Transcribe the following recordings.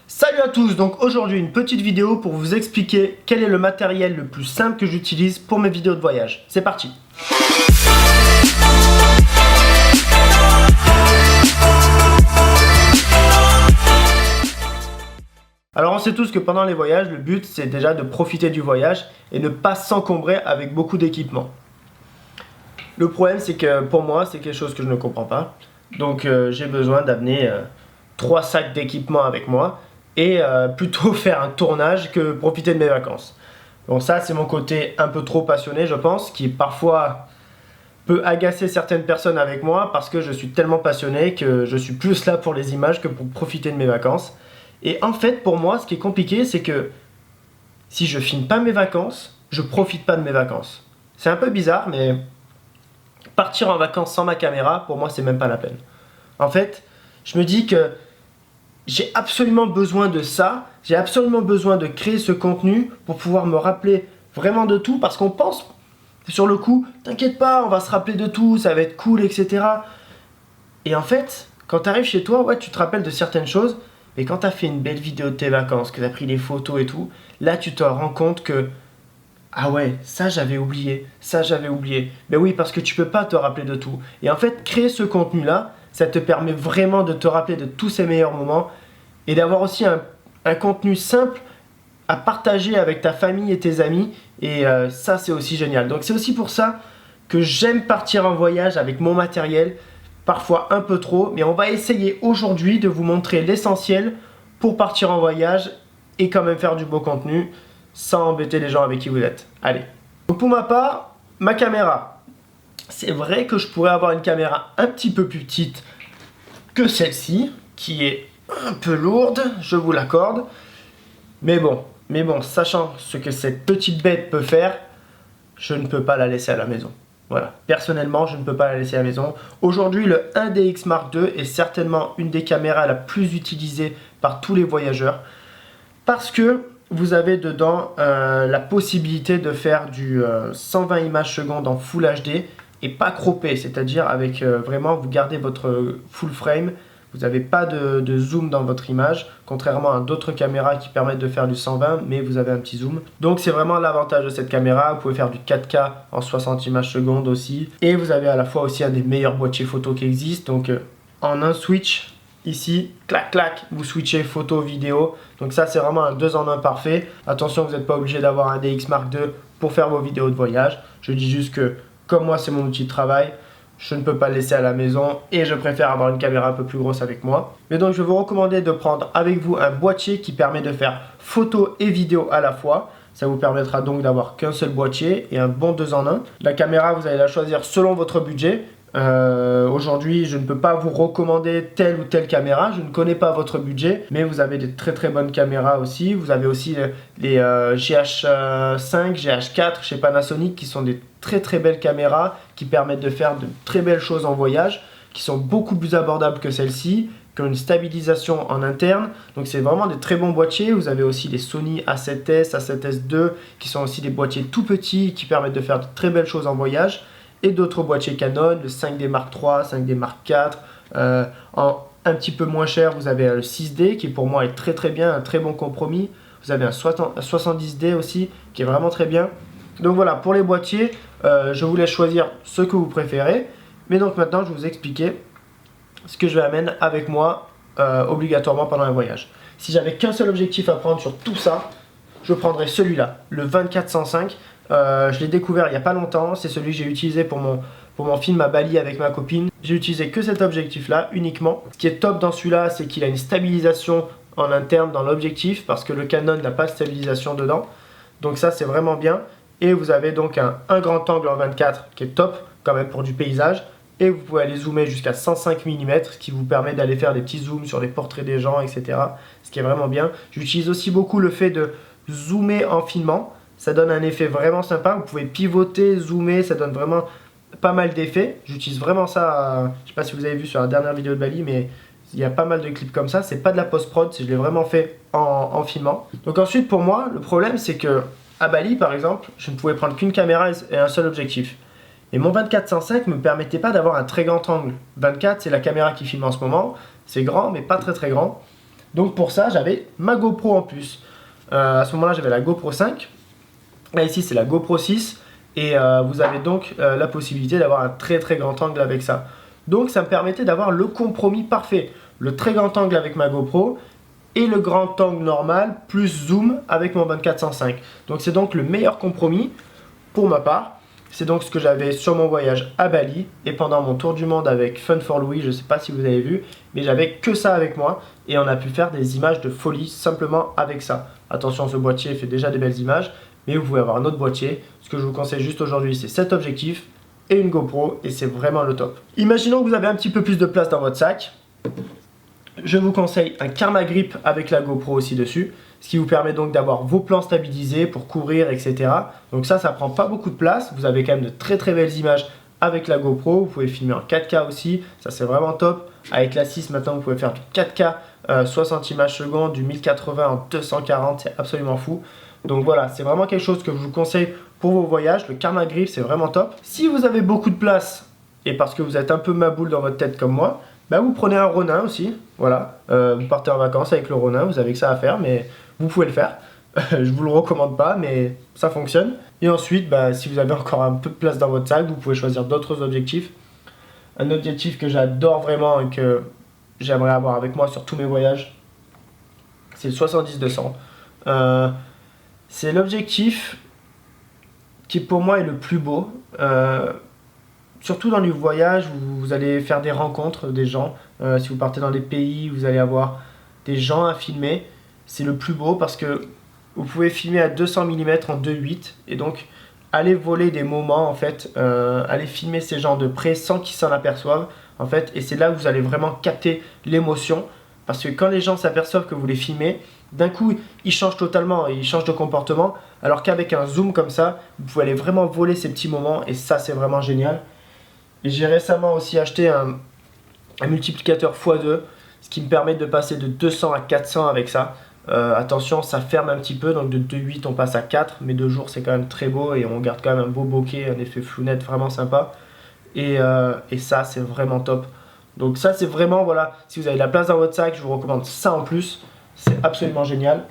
Salut à tous, donc aujourd'hui une petite vidéo pour vous expliquer quel est le matériel le plus simple que j'utilise pour mes vidéos de voyage. C'est parti. Alors on sait tous que pendant les voyages, le but c'est déjà de profiter du voyage et ne pas s'encombrer avec beaucoup d'équipements. Le problème c'est que pour moi c'est quelque chose que je ne comprends pas. Donc j'ai besoin d'amener 3 sacs d'équipements avec moi et plutôt faire un tournage que profiter de mes vacances. Donc ça c'est mon côté un peu trop passionné je pense, qui parfois peut agacer certaines personnes avec moi parce que je suis tellement passionné que je suis plus là pour les images que pour profiter de mes vacances. Et en fait pour moi ce qui est compliqué c'est que si je filme pas mes vacances, je profite pas de mes vacances. C'est un peu bizarre mais partir en vacances sans ma caméra pour moi c'est même pas la peine. En fait je me dis que j'ai absolument besoin de ça, j'ai absolument besoin de créer ce contenu pour pouvoir me rappeler vraiment de tout parce qu'on pense sur le coup, t'inquiète pas, on va se rappeler de tout, ça va être cool, etc. Et en fait, quand tu arrives chez toi, ouais, tu te rappelles de certaines choses, mais quand tu as fait une belle vidéo de tes vacances, que tu as pris des photos et tout, là tu te rends compte que ah ouais, ça j'avais oublié, ça j'avais oublié. Ben oui, parce que tu peux pas te rappeler de tout. Et en fait, créer ce contenu-là, ça te permet vraiment de te rappeler de tous ces meilleurs moments et d'avoir aussi un contenu simple à partager avec ta famille et tes amis. Et ça, c'est aussi génial. Donc c'est aussi pour ça que j'aime partir en voyage avec mon matériel, parfois un peu trop. Mais on va essayer aujourd'hui de vous montrer l'essentiel pour partir en voyage et quand même faire du beau contenu sans embêter les gens avec qui vous êtes. Allez. Donc pour ma part, ma caméra. C'est vrai que je pourrais avoir une caméra un petit peu plus petite que celle-ci, qui est un peu lourde, je vous l'accorde. Mais bon, sachant ce que cette petite bête peut faire, je ne peux pas la laisser à la maison. Voilà, personnellement, je ne peux pas la laisser à la maison. Aujourd'hui, le 1DX Mark II est certainement une des caméras la plus utilisée par tous les voyageurs parce que vous avez dedans la possibilité de faire du 120 images secondes en Full HD et pas croppé, c'est-à-dire avec vraiment vous gardez votre full frame. Vous n'avez pas de zoom dans votre image, contrairement à d'autres caméras qui permettent de faire du 120, mais vous avez un petit zoom. Donc c'est vraiment l'avantage de cette caméra. Vous pouvez faire du 4K en 60 images secondes aussi. Et vous avez à la fois aussi un des meilleurs boîtiers photo qui existent. Donc en un switch, ici, clac clac, vous switchez photo, vidéo. Donc ça c'est vraiment un 2 en 1 parfait. Attention, vous n'êtes pas obligé d'avoir un DX Mark II pour faire vos vidéos de voyage. Je dis juste que comme moi c'est mon outil de travail, je ne peux pas le laisser à la maison et je préfère avoir une caméra un peu plus grosse avec moi. Mais donc je vais vous recommander de prendre avec vous un boîtier qui permet de faire photo et vidéo à la fois. Ça vous permettra donc d'avoir qu'un seul boîtier et un bon 2 en 1. La caméra, vous allez la choisir selon votre budget. Aujourd'hui, je ne peux pas vous recommander telle ou telle caméra, je ne connais pas votre budget, mais vous avez des très très bonnes caméras aussi. Vous avez aussi les GH5, GH4 chez Panasonic qui sont des très très belles caméras qui permettent de faire de très belles choses en voyage, qui sont beaucoup plus abordables que celle-ci, qui ont une stabilisation en interne. Donc c'est vraiment des très bons boîtiers. Vous avez aussi les Sony A7S, A7S II qui sont aussi des boîtiers tout petits qui permettent de faire de très belles choses en voyage. Et d'autres boîtiers Canon, le 5D Mark III, 5D Mark IV. En un petit peu moins cher, vous avez le 6D qui pour moi est très très bien, un très bon compromis. Vous avez un 70D aussi qui est vraiment très bien. Donc voilà, pour les boîtiers, je vous laisse choisir ce que vous préférez. Mais donc maintenant, je vais vous expliquer ce que je vais amener avec moi obligatoirement pendant un voyage. Si j'avais qu'un seul objectif à prendre sur tout ça, je prendrais celui-là, le 24-105. Je l'ai découvert il n'y a pas longtemps, c'est celui que j'ai utilisé pour mon film à Bali avec ma copine. J'ai utilisé que cet objectif là uniquement. Ce qui est top dans celui-là, c'est qu'il a une stabilisation en interne dans l'objectif parce que le Canon n'a pas de stabilisation dedans. Donc ça c'est vraiment bien. Et vous avez donc un grand angle en 24 qui est top quand même pour du paysage. Et vous pouvez aller zoomer jusqu'à 105 mm, ce qui vous permet d'aller faire des petits zooms sur les portraits des gens, etc. Ce qui est vraiment bien. J'utilise aussi beaucoup le fait de zoomer en filmant. Ça donne un effet vraiment sympa. Vous pouvez pivoter, zoomer, ça donne vraiment pas mal d'effets. J'utilise vraiment ça, je sais pas si vous avez vu sur la dernière vidéo de Bali, mais il y a pas mal de clips comme ça. C'est pas de la post-prod, je l'ai vraiment fait en filmant. Donc ensuite pour moi, le problème c'est que à Bali par exemple, je ne pouvais prendre qu'une caméra et un seul objectif. Et mon 24-105 ne me permettait pas d'avoir un très grand angle. 24 c'est la caméra qui filme en ce moment. C'est grand mais pas très très grand. Donc pour ça, j'avais ma GoPro en plus. À ce moment-là, j'avais la GoPro 5. Là, ici, c'est la GoPro 6. Et vous avez donc la possibilité d'avoir un très très grand angle avec ça. Donc ça me permettait d'avoir le compromis parfait. Le très grand angle avec ma GoPro et le grand angle normal plus zoom avec mon 24-105. Donc c'est donc le meilleur compromis pour ma part. C'est donc ce que j'avais sur mon voyage à Bali et pendant mon tour du monde avec Fun for Louis, je ne sais pas si vous avez vu, mais j'avais que ça avec moi et on a pu faire des images de folie simplement avec ça. Attention, ce boîtier fait déjà des belles images, mais vous pouvez avoir un autre boîtier. Ce que je vous conseille juste aujourd'hui, c'est cet objectif et une GoPro et c'est vraiment le top. Imaginons que vous avez un petit peu plus de place dans votre sac. Je vous conseille un Karma Grip avec la GoPro aussi dessus, ce qui vous permet donc d'avoir vos plans stabilisés pour courir, etc. Donc ça prend pas beaucoup de place. Vous avez quand même de très très belles images avec la GoPro. Vous pouvez filmer en 4K aussi, ça c'est vraiment top. Avec la 6 maintenant, vous pouvez faire du 4K 60 images secondes, du 1080 en 240, c'est absolument fou. Donc voilà, c'est vraiment quelque chose que je vous conseille pour vos voyages. Le Karma Grip, c'est vraiment top. Si vous avez beaucoup de place et parce que vous êtes un peu maboule dans votre tête comme moi, bah vous prenez un Ronin aussi, voilà, vous partez en vacances avec le Ronin, vous avez que ça à faire, mais vous pouvez le faire. Je vous le recommande pas, mais ça fonctionne. Et ensuite, bah, si vous avez encore un peu de place dans votre sac, vous pouvez choisir d'autres objectifs. Un objectif que j'adore vraiment et que j'aimerais avoir avec moi sur tous mes voyages, c'est le 70-200. C'est l'objectif qui pour moi est le plus beau. Surtout dans les voyages où vous allez faire des rencontres des gens. Si vous partez dans des pays où vous allez avoir des gens à filmer, c'est le plus beau parce que vous pouvez filmer à 200 mm en 2.8 et donc aller voler des moments en fait, aller filmer ces gens de près sans qu'ils s'en aperçoivent en fait, et c'est là que vous allez vraiment capter l'émotion parce que quand les gens s'aperçoivent que vous les filmez, d'un coup ils changent totalement, ils changent de comportement, alors qu'avec un zoom comme ça, vous pouvez aller vraiment voler ces petits moments et ça c'est vraiment génial. Et j'ai récemment aussi acheté un multiplicateur x2, ce qui me permet de passer de 200 à 400 avec ça. Attention, ça ferme un petit peu, donc de 2.8 on passe à 4, mais 2 jours c'est quand même très beau et on garde quand même un beau bokeh, un effet flounette vraiment sympa. Et ça c'est vraiment top. Donc ça c'est vraiment, voilà, si vous avez de la place dans votre sac, je vous recommande ça en plus, c'est absolument génial.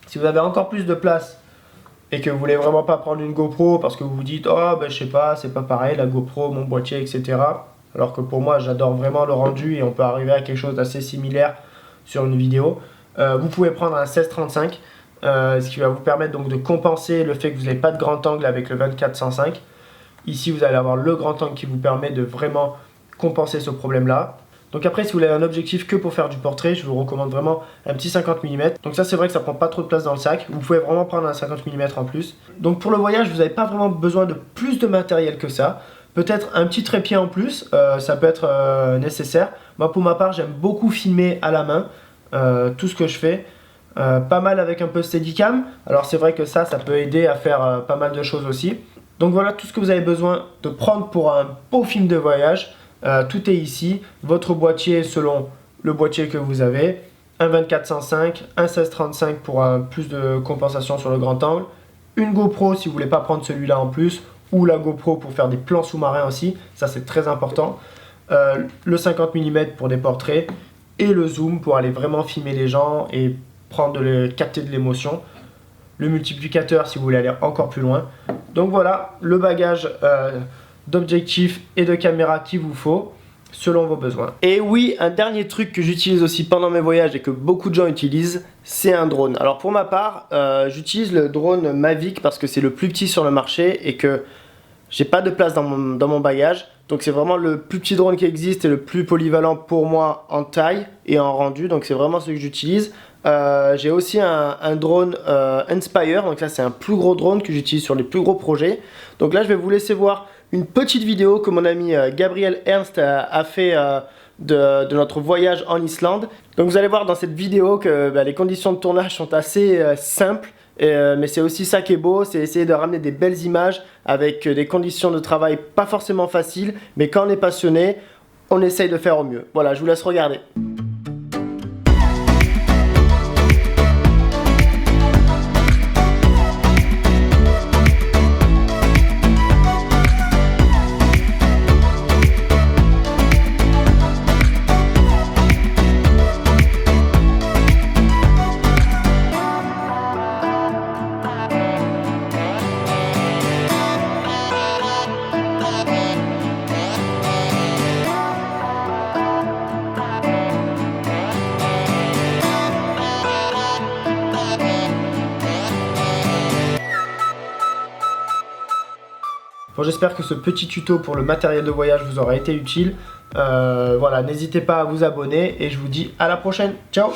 Si vous avez encore plus de place et que vous voulez vraiment pas prendre une GoPro parce que vous vous dites oh ben je sais pas, c'est pas pareil la GoPro, mon boîtier, etc. Alors que pour moi j'adore vraiment le rendu et on peut arriver à quelque chose d'assez similaire sur une vidéo. Vous pouvez prendre un 16-35, ce qui va vous permettre donc de compenser le fait que vous n'avez pas de grand angle avec le 24-105. Ici vous allez avoir le grand angle qui vous permet de vraiment compenser ce problème là. Donc après, si vous voulez un objectif que pour faire du portrait, je vous recommande vraiment un petit 50 mm. Donc ça c'est vrai que ça prend pas trop de place dans le sac. Vous pouvez vraiment prendre un 50 mm en plus. Donc pour le voyage, vous n'avez pas vraiment besoin de plus de matériel que ça. Peut-être un petit trépied en plus, ça peut être nécessaire. Moi pour ma part, j'aime beaucoup filmer à la main tout ce que je fais. Pas mal avec un peu Steadicam. Alors c'est vrai que ça peut aider à faire pas mal de choses aussi. Donc voilà tout ce que vous avez besoin de prendre pour un beau film de voyage. Tout est ici, votre boîtier selon le boîtier que vous avez, un 24-105, un 16-35 pour plus de compensation sur le grand angle, une GoPro si vous voulez pas prendre celui-là en plus, ou la GoPro pour faire des plans sous-marins aussi, ça c'est très important, le 50 mm pour des portraits, et le zoom pour aller vraiment filmer les gens et capter de l'émotion, le multiplicateur si vous voulez aller encore plus loin. Donc voilà, le bagage d'objectifs et de caméras qu'il vous faut selon vos besoins. Et oui, un dernier truc que j'utilise aussi pendant mes voyages et que beaucoup de gens utilisent, c'est un drone. Alors pour ma part, j'utilise le drone Mavic parce que c'est le plus petit sur le marché et que j'ai pas de place dans mon bagage. Donc c'est vraiment le plus petit drone qui existe et le plus polyvalent pour moi en taille et en rendu. Donc c'est vraiment ce que j'utilise. J'ai aussi un drone Inspire. Donc ça c'est un plus gros drone que j'utilise sur les plus gros projets. Donc là je vais vous laisser voir une petite vidéo que mon ami Gabriel Ernst a fait de notre voyage en Islande. Donc vous allez voir dans cette vidéo que les conditions de tournage sont assez simples. Mais c'est aussi ça qui est beau, c'est essayer de ramener des belles images avec des conditions de travail pas forcément faciles, mais quand on est passionné, on essaye de faire au mieux. Voilà, je vous laisse regarder. Bon, j'espère que ce petit tuto pour le matériel de voyage vous aura été utile. Voilà, n'hésitez pas à vous abonner et je vous dis à la prochaine. Ciao!